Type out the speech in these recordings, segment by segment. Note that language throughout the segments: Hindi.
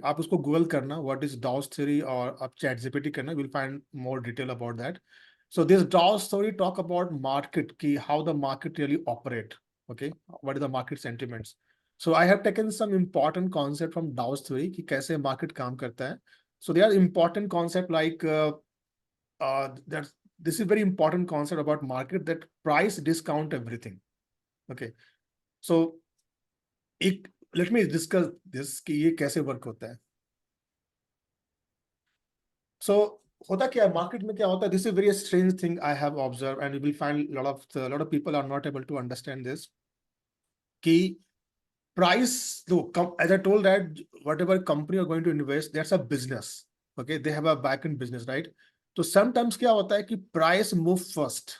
आप उसको गूगल करना व्हाट इज डाउस थ्योरी, और आप चैट जीपीटी करना, will find more detail about that. So this Dawes story talk about market, ki how the market really operate. Okay, what are the market sentiments? So I have taken some important concept from Dawes theory कि कैसे market काम करता है. So there are important concept like that. This is very important concept about market, that price discount everything. Okay, so एक let me discuss this कि ये कैसे work होता है. So होता क्या है मार्केट में, क्या होता है, this is very strange thing I have observe, and you will find lot of people are not able to understand this कि price, though as I told that whatever company are going to invest, that's a business. Okay, they have a back end business, right. तो समटाइम्स क्या होता है कि price move first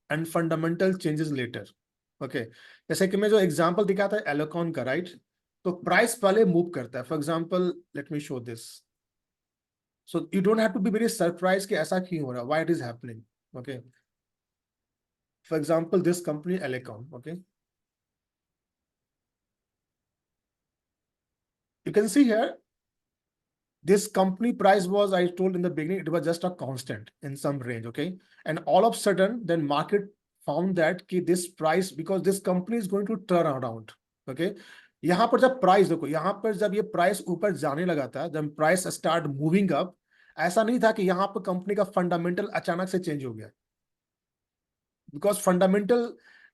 and fundamental changes later. Okay, जैसे कि मैं जो एग्जांपल दिखाता है एलोकॉन का, राइट. तो प्राइस पहले मूव करता है. For example let me show this. So you don't have to be very surprised कि ऐसा क्यों हो रहा है, why it is happening. Okay. For example, this company Elecon. Okay. You can see here, this company price was, I told in the beginning, it was just a constant in some range. Okay. And all of a sudden, then market found that कि this price, because this company is going to turn around. Okay. यहाँ पर जब प्राइस देखो, यहाँ पर जब ये प्राइस ऊपर जाने लगा था, जब प्राइस स्टार्ट मूविंग अप, ऐसा नहीं था कि यहाँ पर कंपनी का फंडामेंटल अचानक से चेंज हो गया. बिकॉज फंडामेंटल,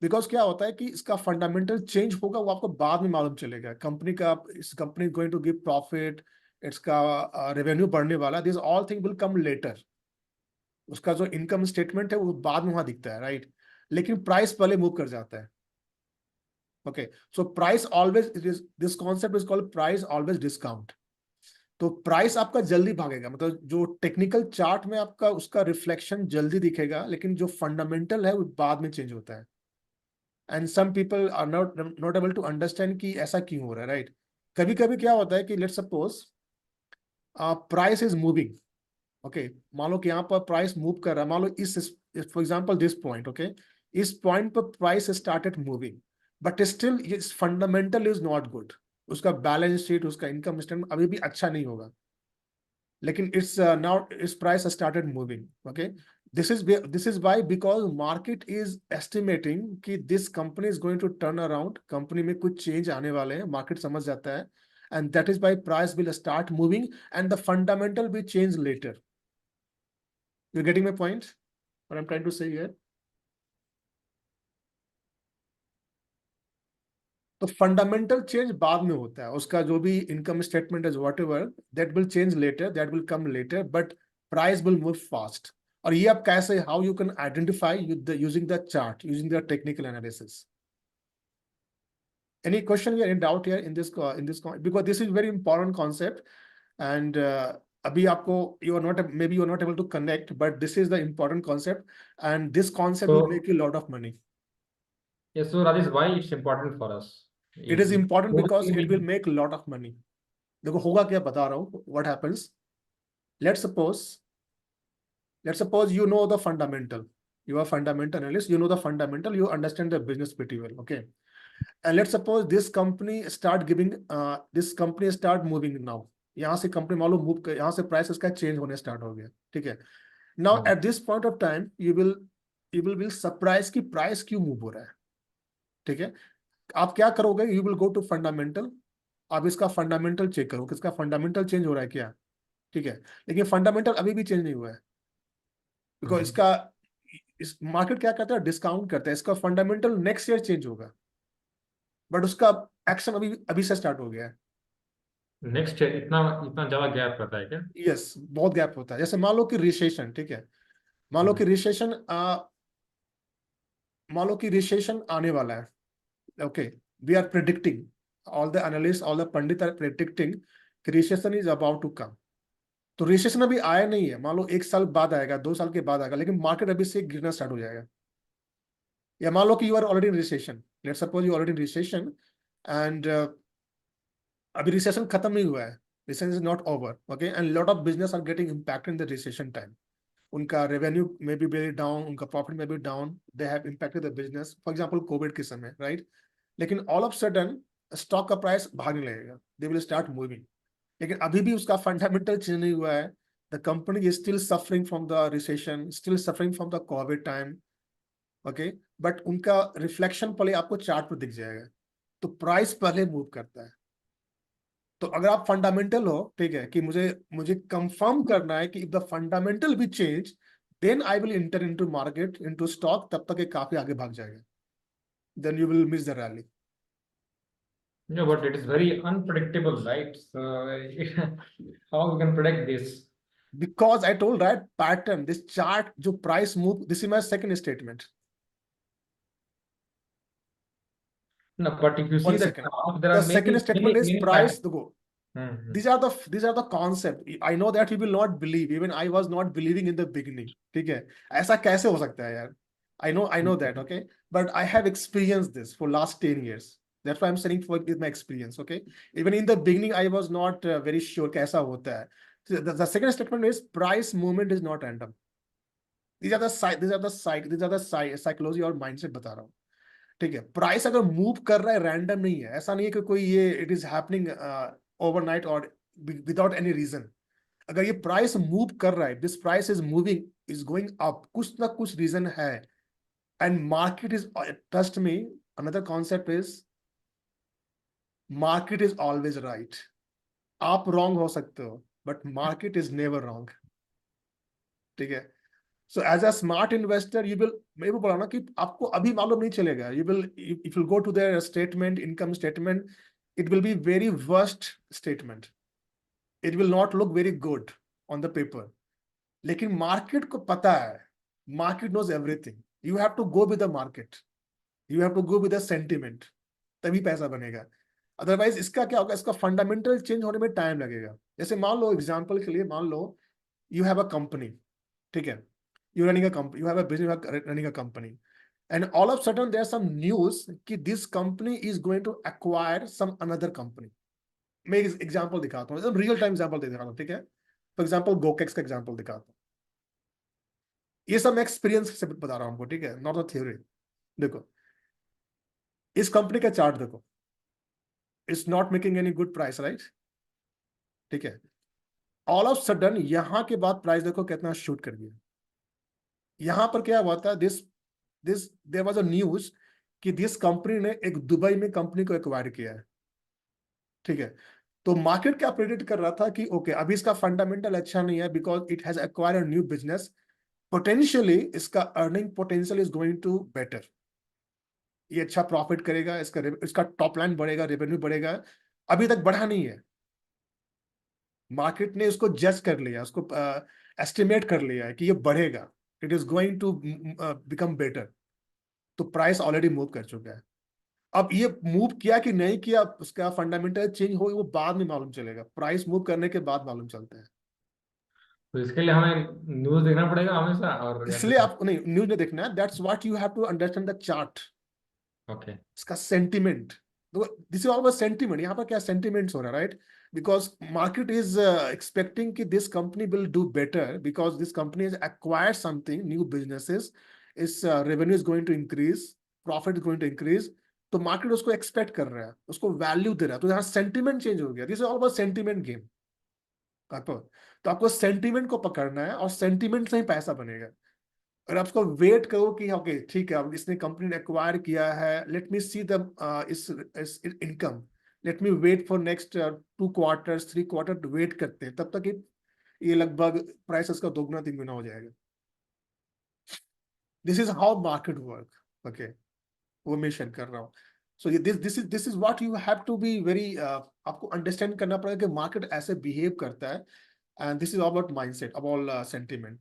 बिकॉज क्या होता है कि इसका फंडामेंटल चेंज होगा वो आपको बाद में मालूम चलेगा. कंपनी का, इस company going to give profit, इसका रेवेन्यू बढ़ने वाला, this all thing will come later. उसका जो इनकम स्टेटमेंट है वो बाद में वहां दिखता है, राइट. लेकिन प्राइस पहले मूव कर जाता है. Okay, so price always, it is this concept is called price always discount. तो प्राइस आपका जल्दी भागेगा, मतलब जो टेक्निकल चार्ट में आपका उसका रिफ्लेक्शन जल्दी दिखेगा, लेकिन जो फंडामेंटल है वो बाद में चेंज होता है. And some people are not able to understand कि ऐसा क्यों हो रहा है, राइट. कभी कभी क्या होता है कि let's suppose price is moving. Okay, मान लो कि यहाँ पर प्राइस मूव कर रहा है, मान लो इस, for example this point. Okay, इस पॉइंट पर price started moving, but still its fundamental is not good. उसका बैलेंस शीट, उसका इनकम स्टेटमेंट अभी भी अच्छा नहीं होगा, लेकिन it's now it's price started moving. Okay, this is why, because market is estimating कि this company is going to turn around, company में कुछ चेंज आने वाले हैं, मार्केट समझ जाता है, and that is why price will start moving and the fundamental will change later. You're getting my point, what I'm trying to say here? तो फंडामेंटल चेंज बाद में होता है, उसका जो भी income statement is whatever, that will change later, that will come later, but price will move fast. और ये आप कैसे, how you can identify using the chart, using the technical analysis. Any question here, any doubt here in this because this is very important concept, and अभी आपको, you are not, maybe you are not able to connect, but this is the important concept, and this concept will make you a lot of money. Yes, so Rajesh, why it's important for us? It is important because it will It make a lot of money. देखो होगा क्या, बता रहा हूँ. What happens? Let's suppose you know the fundamental. You are fundamental analyst. You know the fundamental. You understand the business pretty well. Okay. And let's suppose this company start moving now. यहाँ से कंपनी मालूम मूव कर, यहाँ से प्राइस इसका चेंज होने स्टार्ट हो गया. ठीक है. Now at this point of time you will surprise कि प्राइस क्यों मूव हो रहा है. ठीक है. आप क्या करोगे, you will go to fundamental. आप इसका फंडामेंटल चेक करो, किसका फंडामेंटल चेंज हो रहा है क्या. ठीक है. लेकिन फंडामेंटल अभी भी चेंज नहीं हुआ है, बिकॉज इसका, इस मार्केट क्या करता है, डिस्काउंट करता है. इसका फंडामेंटल नेक्स्ट ईयर चेंज होगा, बट उसका एक्शन अभी अभी से स्टार्ट हो गया है. नेक्स्ट इतना इतना ज्यादा गैप रहता है क्या? यस, बहुत गैप होता है. जैसे मान लो कि रिसेशन, ठीक है, मान लो कि रिसेशन आने वाला है. Okay, we are predicting, all the analyst, all the pundit are predicting कि recession is about to come. तो रिसेशन अभी आया नहीं है, मान लो 1 साल बाद आएगा, 2 साल के बाद आएगा, लेकिन मार्केट अभी से गिरना स्टार्ट हो जाएगा. या मान लो कि you are already in recession, let's suppose you already in recession, and अभी रिसेशन खत्म नहीं हुआ है, recession is not over. Okay, and lot of business are getting impacted in the recession time. उनका रेवेन्यू में भी वेरी डाउन, उनका प्रॉफिट में भी down, they have impacted the business, for example COVID के समय, राइट. लेकिन ऑल ऑफ सडन स्टॉक का प्राइस भागने लगेगा, दे विल स्टार्ट मूविंग. लेकिन अभी भी उसका फंडामेंटल चेंज नहीं हुआ है। The company is still suffering from the recession, still suffering from the Covid time, okay. But उनका रिफ्लेक्शन पहले आपको चार्ट पर दिख जाएगा। तो प्राइस पहले मूव करता है। तो अगर आप फंडामेंटल हो, ठीक है, कि मुझे मुझे कंफर्म करना है कि इफ द फंडामेंटल भी change, then I will enter into market, into stock, तब तक ये काफी आगे भाग जाएगा। Then you will miss the rally. No, but it is very unpredictable, right? So how we can predict this? Because I told that pattern, this chart, जो price move, this is my second statement. No, but if you see One the second. graph, there The are second statement is many price. patterns. देखो, Hmm. these are the concept. I know that you will not believe. Even I was not believing in the beginning. ठीक है, ऐसा कैसे हो सकता है यार? I know that, okay. But I have experienced this for last 10 years. That's why I'm saying for with my experience, okay. Even in the beginning, I was not very sure कैसा होता है. So the second statement is price movement is not random. These are the psychology और mindset बता रहा हूँ, ठीक है। प्राइस अगर मूव कर रहा है, रैंडम नहीं है, ऐसा नहीं है कि कोई ये इट इज हैपनिंग ओवरनाइट और विदाउट एनी रीजन। अगर ये प्राइस मूव कर रहा है, this price is moving, is going up, कुछ ना कुछ रीजन है। And market is, trust me, another concept is market is always right. आप रॉन्ग हो सकते हो, but market is never wrong, ठीक है। So as a smart investor you will, मैं भी बोला ना कि आपको अभी मालूम नहीं चलेगा, you will, if you go to their statement, income statement, it will be very worst statement. It will not look very good on the paper. लेकिन मार्केट को पता है, market knows everything. You have to go with the market. You have to go with the sentiment. तभी पैसा बनेगा। अदरवाइज इसका क्या होगा, इसका फंडामेंटल चेंज होने में टाइम लगेगा। जैसे मान लो, एग्जांपल के लिए मान लो, यू हैव अ कंपनी, ठीक है, you running a company, you have a business running a company, and all of a sudden there's some news कि this company is going to acquire some another company. मैं एक एग्जांपल दिखाता हूँ, रियल टाइम एग्जांपल दिखा रहा हूँ, ठीक है। फॉर एग्जांपल गोकेक्स का एग्जांपल दिखाता हूँ। ये सब मैं एक्सपीरियंस से बता रहा हूँ आपको, ठीक है, नॉट द थ्योरी। देखो, इस कंपनी का चार्ट देखो, it's not making any good price, right, ठीक है। ऑल ऑफ सडन यहां के बाद प्राइस देखो कितना शूट कर गया। यहां पर क्या हुआ था, this this there was a news कि दिस कंपनी ने एक दुबई में कंपनी को एक्वायर किया है, ठीक है। तो मार्केट क्या प्रेडिक्ट कर रहा था कि ओके, अभी इसका फंडामेंटल अच्छा नहीं है, because it has acquired a new business, potentially इसका earning potential is going to better, ये अच्छा प्रॉफिट करेगा, इसका टॉप लाइन बढ़ेगा, रेवेन्यू बढ़ेगा। अभी तक बढ़ा नहीं है, मार्केट ने इसको जज कर लिया, उसको एस्टिमेट कर लिया है कि ये बढ़ेगा, it is going to become better. तो प्राइस ऑलरेडी मूव कर चुका है। अब ये मूव किया कि नहीं किया, उसका फंडामेंटल चेंज हो, वो बाद में मालूम चलेगा, प्राइस मूव करने के बाद मालूम चलता है। तो इसके लिए हमें न्यूज देखना पड़ेगा हमेशा, और या इसलिए फिर? आपको नहीं न्यूज नहीं देखना है, that's what you have to understand the chart, okay. इसका sentiment. This is always sentiment, यहाँ पर क्या सेंटिमेंट्स हो रहा है, right. Because market is expecting कि this company will do better, because this company is acquired something new businesses, इस revenue is going to increase, profit is going to increase. तो मार्केट उसको एक्सपेक्ट कर रहा है, उसको वैल्यू दे रहा है, तो यहाँ सेंटिमेंट चेंज हो गया। This is all about sentiment game. तो आपको सेंटिमेंट को पकड़ना है, और सेंटिमेंट से ही पैसा बनेगा। अगर आप उसको वेट करो कि ओके ठीक है, अब इसने कंपनी ने एक्वायर किया है, लेट मी सी द इस income, let me wait for next 2 quarters 3 quarter, wait करते हैं, तब तक ये लगभग प्राइसेस का दोगुना 3 गुना हो जाएगा। This is how market work, okay, वो मैं शेयर कर रहा हूँ। So this is what you have to be very, आपको अंडरस्टैंड करना पड़ेगा कि मार्केट ऐसे बिहेव करता है। And this is about mindset, about sentiment.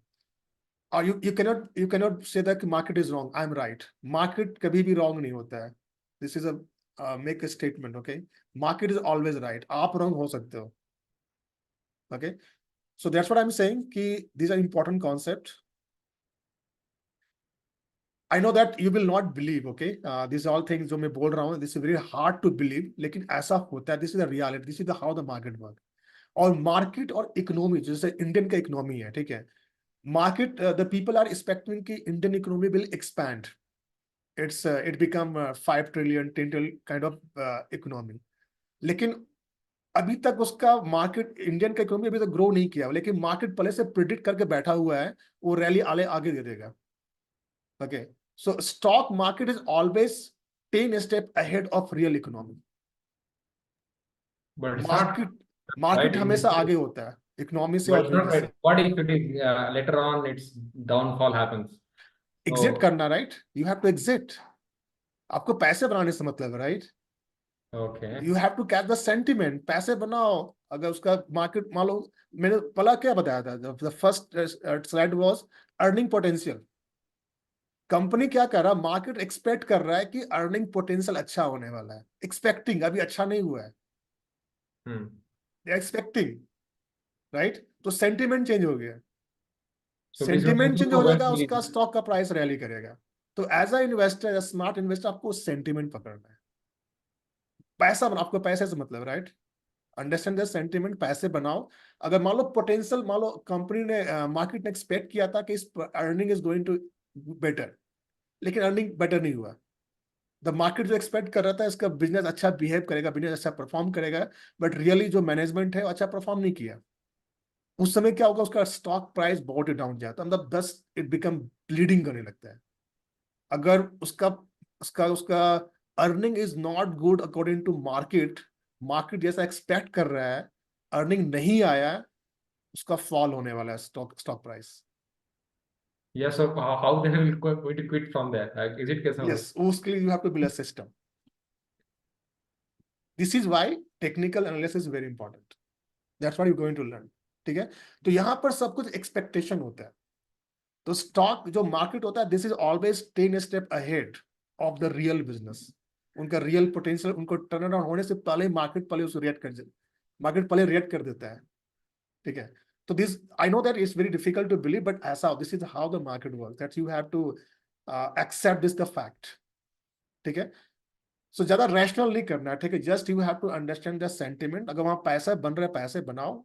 और you cannot say that market is wrong, I'm right. Market कभी भी wrong नहीं होता है। This is a make a statement, okay? Market is always right. आप wrong हो सकते हो, okay? So that's what I'm saying कि these are important concepts. I know that you will not believe, okay? These are all things जो मैं बोल रहा हूँ, this is very hard to believe, लेकिन ऐसा होता है। This is the reality. This is the how the market work. और मार्केट और इकोनॉमी, जैसे इंडियन का इकोनॉमी है, ठीक है, market the people are expecting कि Indian economy will expand, it become 5 trillion 10 trillion kind of economy. लेकिन अभी तक उसका मार्केट, इंडियन का इकोनॉमी अभी तक ग्रो नहीं किया, लेकिन मार्केट पहले से प्रिडिक्ट करके बैठा हुआ है वो रैली आगे आगे दे देगा। Okay, so stock market is always 10 step ahead of real economy. But it's not market market right in this हमेशा case. आगे होता है इकोनॉमी से But और it's not बिजनेस right. से। What if it is later on its downfall happens? Exit Oh, करना, right, you have to exit. आपको पैसे बनाने से मतलब है, right, okay. You have to catch the sentiment, पैसे बनाओ। अगर उसका मार्केट मान लो, मैंने पहला क्या बताया था, the first slide was earning potential. Company क्या कर रहा है, मार्केट एक्सपेक्ट कर रहा है कि अर्निंग पोटेंशियल अच्छा होने वाला है, एक्सपेक्टिंग, अभी अच्छा नहीं हुआ है, Hmm. एक्सपेक्टिंग, राइट, तो सेंटिमेंट चेंज हो गया। So this will sentiment change improve हो जाएगा, eventually. उसका स्टॉक का प्राइस रैली करेगा। तो as a investor, smart investor, आपको सेंटिमेंट पकड़ना है। पैसा आपको पैसे से मतलब, राइट, अंडरस्टैंड द सेंटिमेंट, पैसे बनाओ। अगर मान लो पोटेंशियल, मान लो कंपनी ने, मार्केट ने एक्सपेक्ट किया था कि इस earning is going to better, लेकिन अर्निंग बेटर नहीं हुआ। द मार्केट जो एक्सपेक्ट कर रहा था इसका बिजनेस अच्छा बिहेव करेगा, बिजनेस अच्छा परफॉर्म करेगा, बट रियली जो मैनेजमेंट है वो अच्छा परफॉर्म नहीं किया। उस समय क्या होगा, उसका स्टॉक प्राइस बहुत ही डाउन जाता है, मतलब 10 इट बिकम ब्लीडिंग करने लगता है। अगर उसका उसका उसका earning is not good according to market, market जैसा एक्सपेक्ट कर रहा है, अर्निंग नहीं आया, उसका फॉल होने वाला है stock stock price. Yeah, so how they will going to quit from there? Is it कैसे होगा? यस, उसके लिए you have to build a system. This is why technical analysis is very important, that's what you going to learn. ठीक है, तो यहां पर सब कुछ एक्सपेक्टेशन होता है। तो स्टॉक जो मार्केट होता है, this is always 10 step ahead of the real business. उनका रियल पोटेंशियल, उनको टर्न अराउंड होने से पहले मार्केट पहले उसको रिएक्ट कर, मार्केट पहले रिएक्ट कर देता है। ठीक है, तो this, I know that it's very difficult to believe, but ऐसा, this is how the market work, that you have to accept this the fact. ठीक है, सो ज्यादा रैशनल नहीं करना है। ठीक है, just you have to understand the sentiment. अगर वहां पैसा बन रहा है, पैसे बनाओ।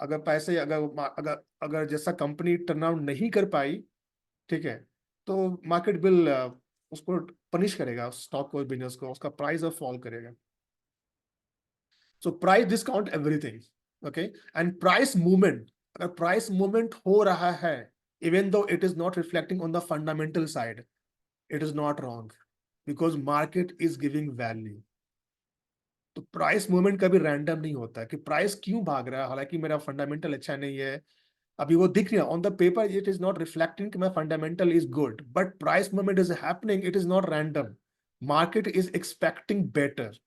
अगर पैसे, अगर अगर अगर जैसा कंपनी टर्न आउट नहीं कर पाई, ठीक है, तो मार्केट बिल उसको पनिश करेगा, स्टॉक को, बिजनेस को, उसका प्राइस और फॉल करेगा। So price discount everything. Okay, and price movement, अगर प्राइस मूवमेंट हो रहा है, even though it is not reflecting on the fundamental side, it is not wrong, because market is giving value. तो प्राइस मूवमेंट कभी रैंडम नहीं होता है कि प्राइस क्यों भाग रहा है, हालांकि मेरा फंडामेंटल अच्छा नहीं है, अभी वो दिख रहा है on the paper, it is not reflecting कि my fundamental is good, but price movement is happening, it is not random, market is expecting better.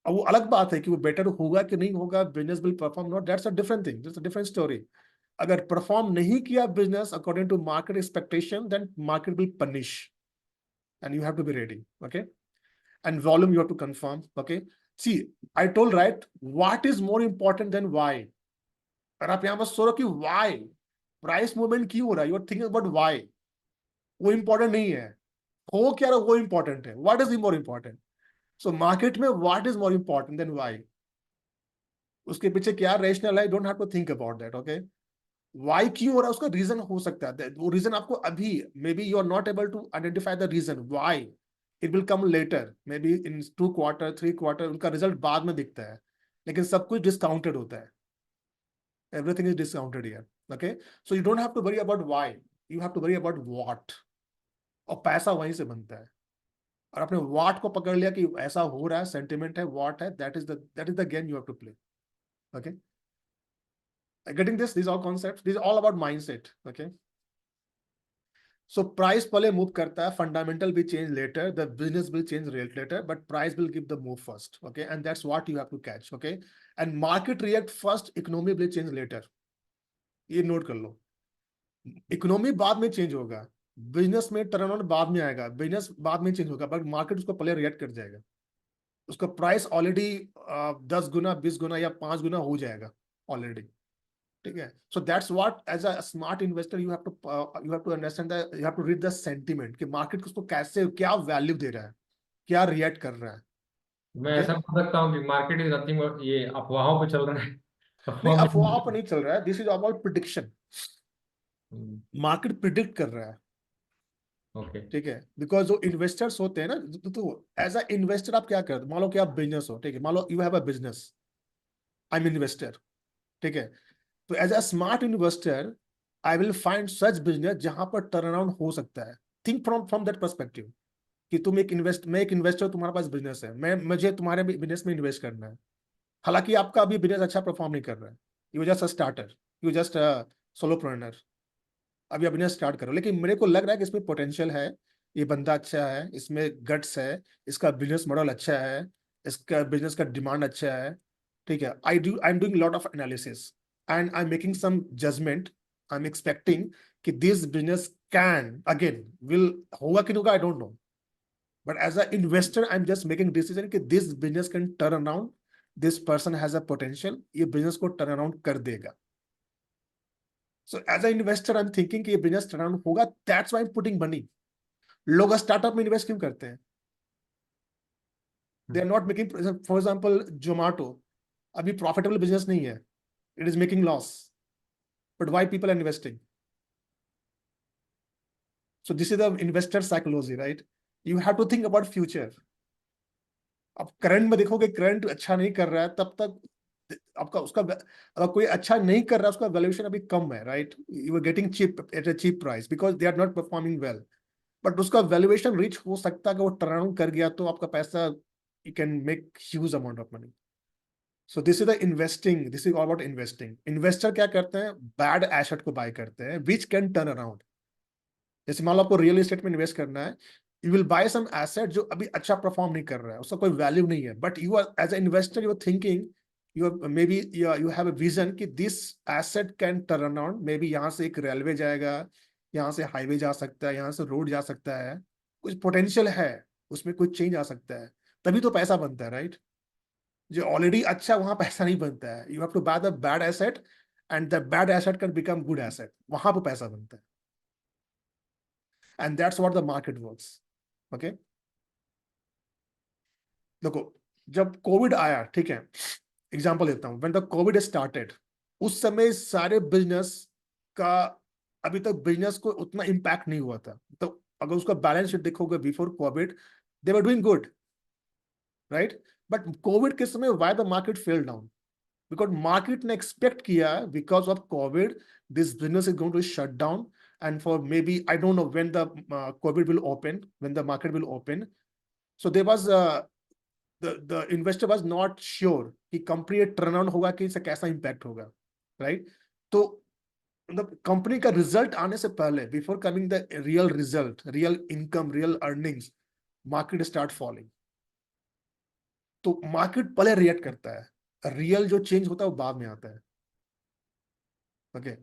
अब वो अलग बात है कि वो बेटर होगा कि नहीं होगा, business will perform not, that's a different thing, that's a different story. अगर परफॉर्म नहीं किया business according to market expectation, then market will punish, and you have to be ready. Okay, and volume you have to confirm. Okay, see, I told, right, what is more important than why. अगर आप यहां पर सोचो कि व्हाई प्राइस मूवमेंट क्यों हो रहा है, you are thinking about why, वो इंपॉर्टेंट नहीं है, हो क्या रहा वो इंपॉर्टेंट है, what is more important. So market में what is more important than why, उसके पीछे क्या रेशनल है, don't have to think about that. Okay, why क्यों हो रहा है, उसका रीजन हो सकता है, वो रीजन आपको अभी, maybe you are not able to identify the reason why, it will come later, maybe in 2 quarter 3 quarter, उनका रिजल्ट बाद में दिखता है, लेकिन सब कुछ डिस्काउंटेड होता है, everything is discounted here. Okay, so you don't have to worry about why, you have to worry about what। और पैसा वहीं से बनता है, और आपने व्हाट को पकड़ लिया कि ऐसा हो रहा है, सेंटिमेंट है, व्हाट है, that is the game you have to play. Okay, getting this, these all concepts, these are all about mindset। okay, so price पहले मूव करता है, फंडामेंटल भी change later, the business will change later, but price will give the move first. Okay, and that's what you have to catch. Okay, and market react first, economy will change later, ये नोट कर लो। इकोनॉमी बाद में चेंज होगा, बिजनेस में टर्न अराउंड बाद में आएगा, बिजनेस बाद में चेंज होगा, बट मार्केट उसको पहले रिएक्ट कर जाएगा, उसका प्राइस ऑलरेडी 10 गुना 20 गुना या 5 गुना हो जाएगा ऑलरेडी। ठीक है, so that's what, as a smart investor you have to understand that, you have to read the sentiment कि मार्केट उसको कैसे, क्या वैल्यू दे रहा है, क्या रिएक्ट कर रहा है। मैं ओके, ऐसा बोल सकता हूँ कि मार्केट इज नथिंग बट ये अफवाहों पे चल रहा है। नहीं, अफवाह अफवाह पर में। नहीं चल रहा है, this is about prediction, market predict कर रहा है। ओके। ठीक है, बिकॉज जो इन्वेस्टर्स होते हैं ना, तो एज अ इन्वेस्टर आप क्या करते हो, मान लो कि आप बिजनेस हो, ठीक है, मान लो you have a business, I am investor, ठीक है। तो as a smart investor I will find such business जहां पर टर्न अराउंड हो सकता है। थिंक फ्रॉम दैट पर्सपेक्टिव कि तुम मैं एक इन्वेस्टर, तुम्हारे पास बिजनेस है, मुझे तुम्हारे बिजनेस में इन्वेस्ट करना है। हालांकि आपका अभी बिजनेस अच्छा परफॉर्म नहीं कर रहा है, you just a starter, you just solopreneur, अभी बिजनेस स्टार्ट करो, लेकिन मेरे को लग रहा है कि इसमें पोटेंशियल है, ये बंदा अच्छा है, इसमें गट्स है, इसका बिजनेस मॉडल अच्छा है, इसका बिजनेस का डिमांड अच्छा है, ठीक है। I am doing lot of analysis and I am making some judgement, I am expecting कि this business can again will होगा कि नहीं होगा, I don't know, but as a investor I am just making decision कि this business can turn around, this person has a potential, ये बिजनेस को टर्न अराउंड कर देगा। So as a investor I am thinking कि ये बिजनेस टर्न अराउंड होगा, that's why I am putting money. लोग स्टार्टअप में इन्वेस्ट क्यों करते हैं? They are not making, for example Zomato अभी प्रॉफिटेबल बिजनेस नहीं है, it is making loss, but why people are investing? So this is the investor psychology, right? You have to think about future. अब करंट में देखोगे, करंट अच्छा नहीं कर रहा है, तब तक आपका उसका अगर कोई अच्छा नहीं कर रहा है, उसका वैल्यूएशन अभी कम है, right? You are getting cheap at a cheap price because they are not performing well, but उसका वैल्यूएशन रीच हो सकता है कि वो टर्न अराउंड कर गया तो आपका पैसा, you can make huge amount of money. So this is the investing, this is all about investing. Investor क्या करते हैं? बैड एसेट को बाय करते हैं विच कैन टर्न अराउंड। जैसे मान लो आपको रियल एस्टेट में इन्वेस्ट करना है, you will buy some asset जो अभी अच्छा परफॉर्म नहीं कर रहा है, उसका कोई वैल्यू नहीं है, but you are as a investor, you are thinking, you maybe you have a vision कि this asset can turn around, maybe यहाँ से एक रेलवे जाएगा, यहाँ से हाईवे जा सकता है, यहाँ से रोड जा सकता है, कुछ पोटेंशियल है, उसमें कुछ चेंज आ सकता है, तभी तो पैसा बनता है, राइट? जो ऑलरेडी अच्छा, वहां पैसा नहीं बनता है, you have to buy the bad asset and the bad asset can become good asset, वहां पर पैसा बनता है, and that's what the market works. Okay, देखो, जब कोविड आया, ठीक है, एग्जांपल देता हूं, व्हेन द कोविड स्टार्टेड, उस समय सारे बिजनेस का, अभी तक बिजनेस को उतना इम्पैक्ट नहीं हुआ था, तो अगर उसका बैलेंस शीट देखोगे before Covid, they were doing good, right? But Covid के समय why the market fell down? Because market ने एक्सपेक्ट किया, because of Covid this business is going to shut down, and for maybe I don't know when the COVID will open, when the market will open. So there was the investor was not sure कि कंपनी टर्न अराउंड होगा, कि इससे कैसा इंपैक्ट होगा, राइट? तो मतलब कंपनी का रिजल्ट आने से पहले, before coming the real result, real income, real earnings, market start falling. तो मार्केट पहले रिएक्ट करता है, रियल जो चेंज होता है वो बाद में आता है। Okay,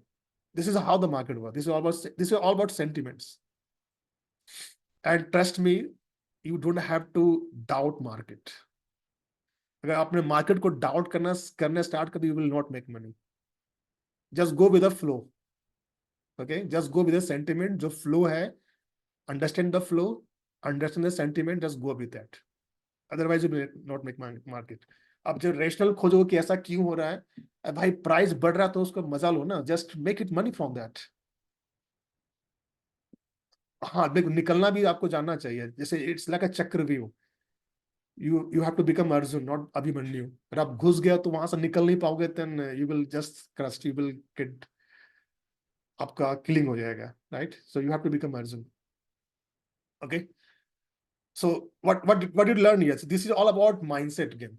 this is how the market work, this is all about sentiments, and trust me, you don't have to doubt market. अगर आपने मार्केट को डाउट करना स्टार्ट कर, you will not make money. Just go with the flow, okay, just go with the sentiment, जो फ्लो है, understand the flow, understand the sentiment, just go with that, otherwise you will not make market. अब जब रेशनल खोजो कि ऐसा क्यों हो रहा है, भाई प्राइस बढ़ रहा है तो उसका मजा लो ना, just make it money from that. हाँ देखो, निकलना भी आपको जानना चाहिए, जैसे इट्स लाइक अ चक्रव्यूह, you have to become Arjun, not Abhimanyu। अगर आप घुस गया तो वहां से निकल नहीं पाओगे, then you will just crust, you will get, आपका killing हो जाएगा, right? So you have to become Arjun। Okay, so what did you learn here? So this is all about mindset again।